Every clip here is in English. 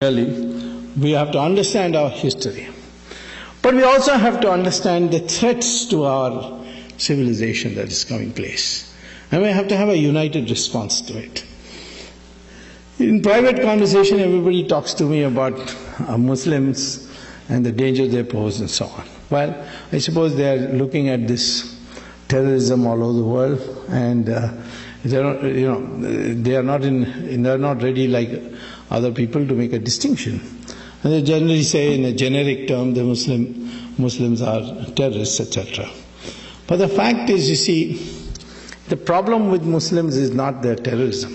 Really, we have to understand our history. But we also have to understand the threats to our civilization that is coming place. And we have to have a united response to it. In private conversation, everybody talks to me about Muslims and the danger they pose and so on. Well, I suppose they are looking at this terrorism all over the world, and they are not ready like other people to make a distinction. And they generally say in a generic term the Muslims are terrorists, etc. But the fact is, you see, the problem with Muslims is not their terrorism.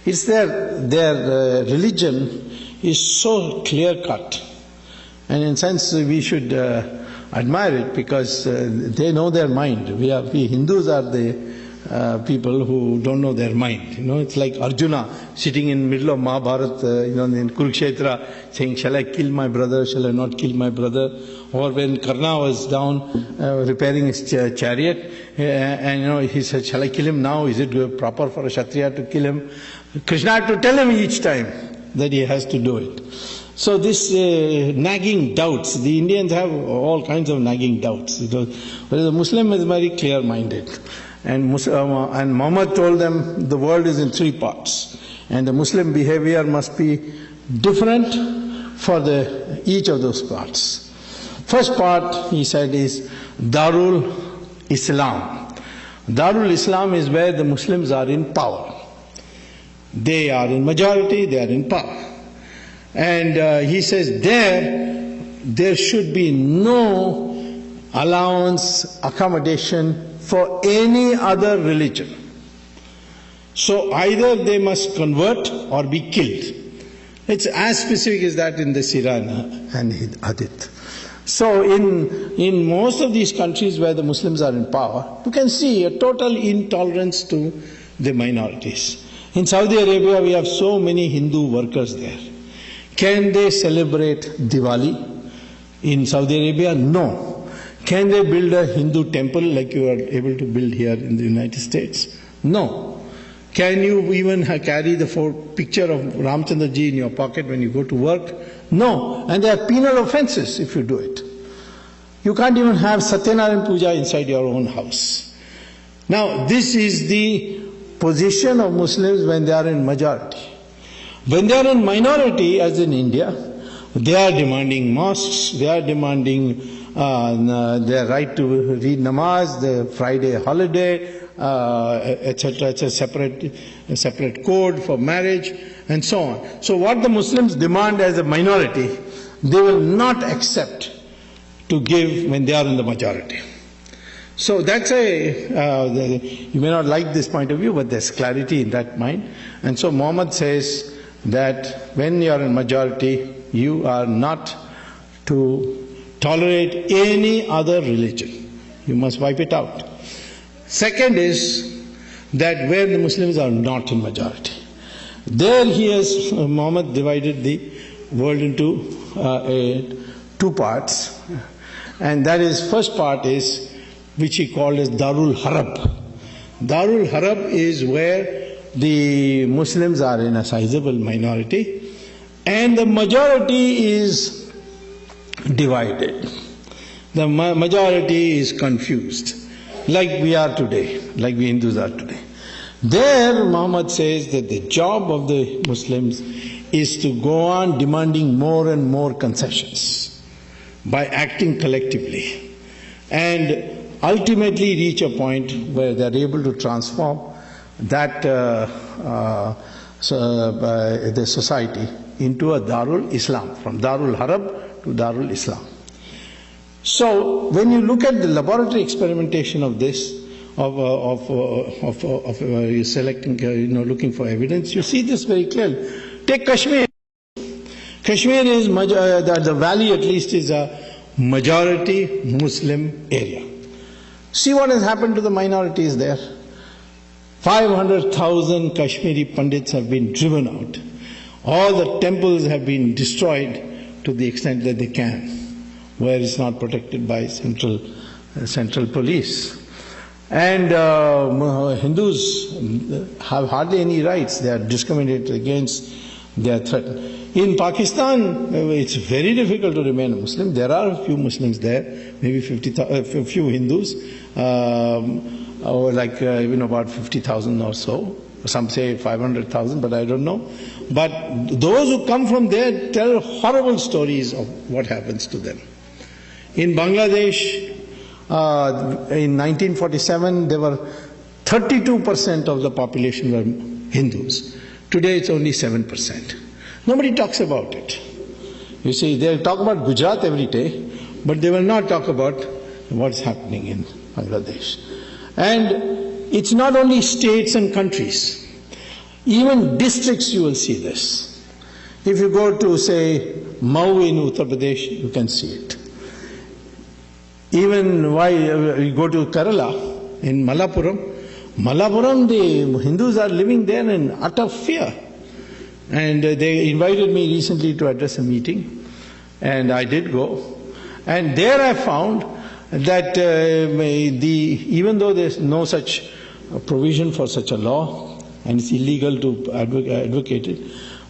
It's their religion is so clear-cut. And in a sense we should admire it, because they know their mind. We Hindus are the people who don't know their mind. It's like Arjuna sitting in the middle of Mahabharata, in Kurukshetra, saying, "Shall I kill my brother? Shall I not kill my brother?" Or when Karna was down repairing his chariot, and he said, "Shall I kill him now? Is it proper for a Kshatriya to kill him?" Krishna had to tell him each time that he has to do it. So this nagging doubts, the Indians have all kinds of nagging doubts. Whereas the Muslim is very clear-minded. And Muhammad told them the world is in three parts, and the Muslim behavior must be different for each of those parts. First part, he said, is Darul Islam. Darul Islam is where the Muslims are in power. They are in majority, they are in power. And he says there should be no allowance, accommodation for any other religion. So either they must convert or be killed. It's as specific as that in the Sirah and Hadith. So in most of these countries where the Muslims are in power, you can see a total intolerance to the minorities. In Saudi Arabia, we have so many Hindu workers there. Can they celebrate Diwali in Saudi Arabia? No. Can they build a Hindu temple like you are able to build here in the United States? No. Can you even carry the picture of Ramchandra ji in your pocket when you go to work? No. And there are penal offenses if you do it. You can't even have Satyanarayan Puja inside your own house. Now, this is the position of Muslims when they are in majority. When they are in minority, as in India, they are demanding mosques, they are demanding their right to read namaz, the Friday holiday, etc. It's a separate code for marriage, and so on. So what the Muslims demand as a minority, they will not accept to give when they are in the majority. So that's you may not like this point of view, but there's clarity in that mind. And so Muhammad says that when you are in majority, you are not to tolerate any other religion. You must wipe it out. Second is that where the Muslims are not in majority, there Muhammad divided the world into two parts. And that is, first part is, which he called as Darul Harab. Darul Harab is where the Muslims are in a sizable minority and the majority is divided. The majority is confused, like we are today, like we Hindus are today. There Muhammad says that the job of the Muslims is to go on demanding more and more concessions by acting collectively, and ultimately reach a point where they are able to transform that the society into a Darul Islam, from Darul Harab to Darul Islam. So when you look at the laboratory experimentation of this, of selecting, looking for evidence, you see this very clearly. Take Kashmir. Kashmir is, the valley at least, is a majority Muslim area. See what has happened to the minorities there. 500,000 Kashmiri Pandits have been driven out. All the temples have been destroyed to the extent that they can, where it's not protected by central police. And Hindus have hardly any rights. They are discriminated against. they are threatened. In Pakistan, it's very difficult to remain a Muslim. There are a few Muslims there, maybe a few Hindus, or like about 50,000 or so. Some say 500,000, but I don't know. But those who come from there tell horrible stories of what happens to them. In Bangladesh, in 1947, there were 32% of the population were Hindus. Today it's only 7%. Nobody talks about it. You see, they talk about Gujarat every day, but they will not talk about what's happening in Bangladesh. And it's not only states and countries. Even districts you will see this. If you go to, say, Mau in Uttar Pradesh, you can see it. Even why you go to Kerala, in Malappuram, the Hindus are living there in utter fear. And they invited me recently to address a meeting, and I did go. And there I found that even though there's no such provision for such a law, and it's illegal to advocate it,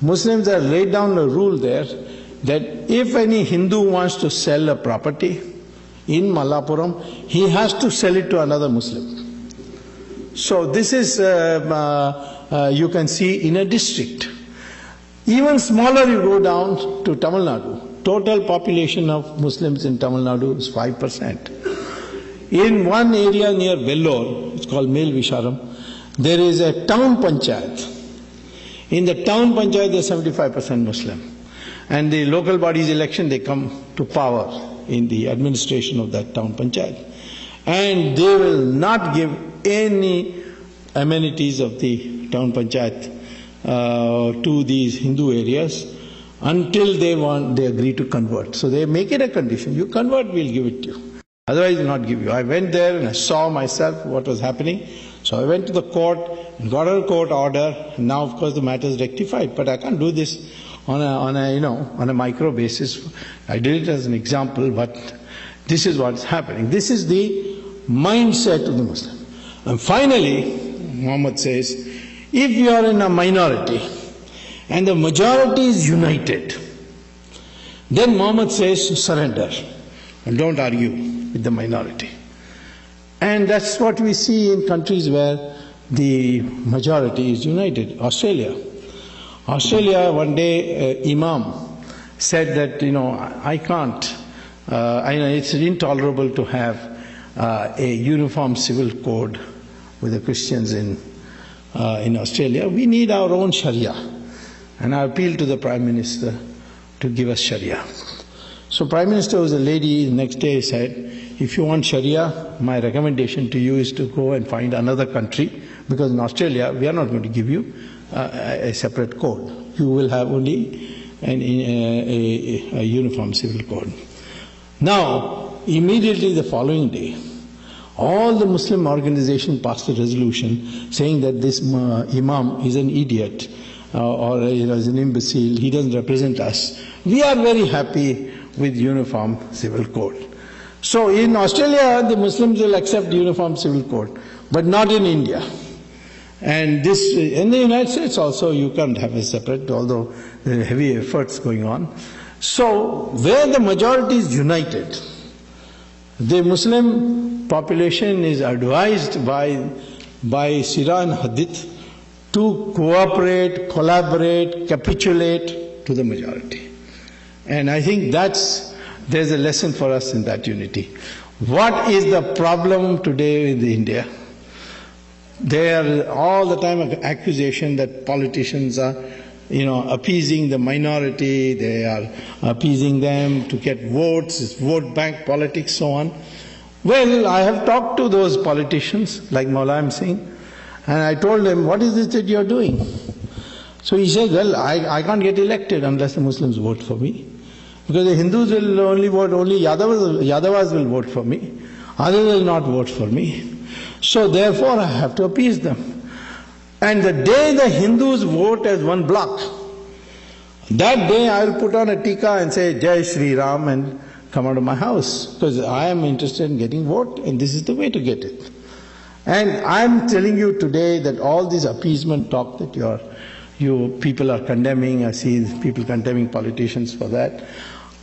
Muslims have laid down a rule there that if any Hindu wants to sell a property in Malappuram, he has to sell it to another Muslim. So this is, you can see in a district. Even smaller you go down to Tamil Nadu. Total population of Muslims in Tamil Nadu is 5%. In one area near Vellore, it's called Mel Visharam, there is a town panchayat. In the town panchayat, there is 75% Muslim. And the local bodies election, they come to power in the administration of that town panchayat. And they will not give any amenities of the town panchayat to these Hindu areas until they agree to convert. So they make it a condition. You convert, we'll give it to you. Otherwise, we'll not give you. I went there and I saw myself what was happening. So I went to the court and got a court order. And now, of course, the matter is rectified. But I can't do this on a micro basis. I did it as an example, but this is what's happening. This is the mindset of the Muslim. And finally, Muhammad says, if you are in a minority and the majority is united, then Muhammad says, surrender and don't argue with the minority. And that's what we see in countries where the majority is united. Australia, one day, Imam said that, I can't, it's intolerable to have a uniform civil code with the Christians in Australia. We need our own Sharia. And I appealed to the Prime Minister to give us Sharia. So Prime Minister was a lady, the next day said, if you want Sharia, my recommendation to you is to go and find another country, because in Australia, we are not going to give you a separate code. You will have only a uniform civil code. Now, immediately the following day, all the Muslim organizations passed a resolution saying that this Imam is an idiot or is an imbecile, he doesn't represent us. We are very happy with uniform civil code. So in Australia, the Muslims will accept uniform civil code, but not in India. And this, in the United States also, you can't have a separate, although there are heavy efforts going on. So where the majority is united, the Muslim population is advised by Sirah and Hadith to cooperate, collaborate, capitulate to the majority. And I think there's a lesson for us in that unity. What is the problem today in India? There are all the time accusation that politicians are, appeasing the minority, they are appeasing them to get votes, it's vote bank politics, so on. Well, I have talked to those politicians, like Maulam Singh, and I told them, what is this that you're doing? So he said, well, I can't get elected unless the Muslims vote for me. Because the Hindus will only vote, only Yadavas will vote for me. Others will not vote for me. So therefore I have to appease them. And the day the Hindus vote as one block, that day I will put on a tika and say, Jai Shri Ram, and come out of my house. Because I am interested in getting vote, and this is the way to get it. And I am telling you today that all this appeasement talk that you are people are condemning. I see people condemning politicians for that.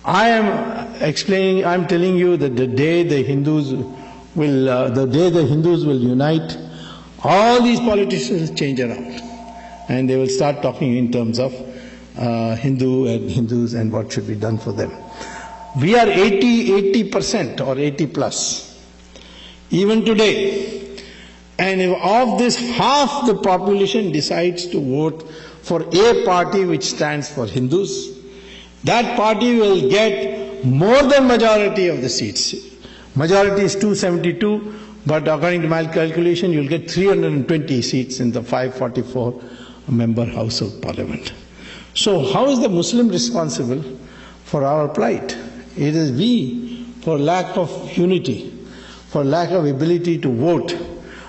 I am telling you that the day the Hindus will unite, all these politicians will change around, and they will start talking in terms of Hindus and what should be done for them. We are 80% or 80 plus, even today. And if of this half the population decides to vote for a party which stands for Hindus, that party will get more than majority of the seats. Majority is 272, but according to my calculation, you'll get 320 seats in the 544-member House of Parliament. So how is the Muslim responsible for our plight? It is we, for lack of unity, for lack of ability to vote,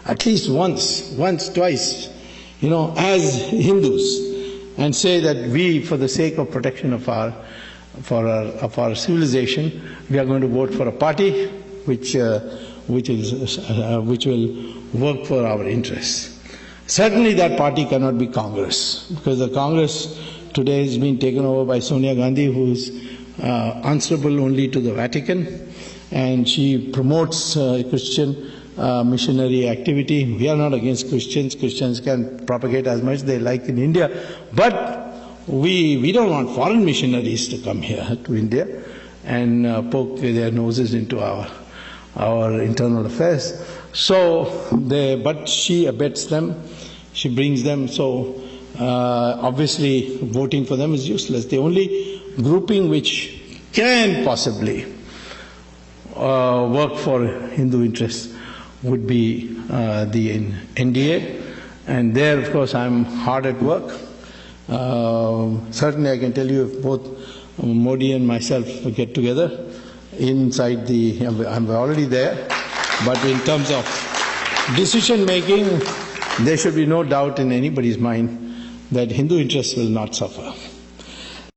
at least once, twice, as Hindus, and say that we, for the sake of protection of our civilization, we are going to vote for a party which will work for our interests. Certainly that party cannot be Congress, because the Congress today has been taken over by Sonia Gandhi, who is answerable only to the Vatican, and she promotes Christian missionary activity. We are not against Christians. Christians can propagate as much as they like in India, but we don't want foreign missionaries to come here to India and poke their noses into our internal affairs. But she abets them, she brings them, so obviously voting for them is useless. The only grouping which can possibly work for Hindu interests would be the NDA, and there of course I'm hard at work. Certainly I can tell you, if both Modi and myself get together inside I'm already there, but in terms of decision making, there should be no doubt in anybody's mind that Hindu interests will not suffer.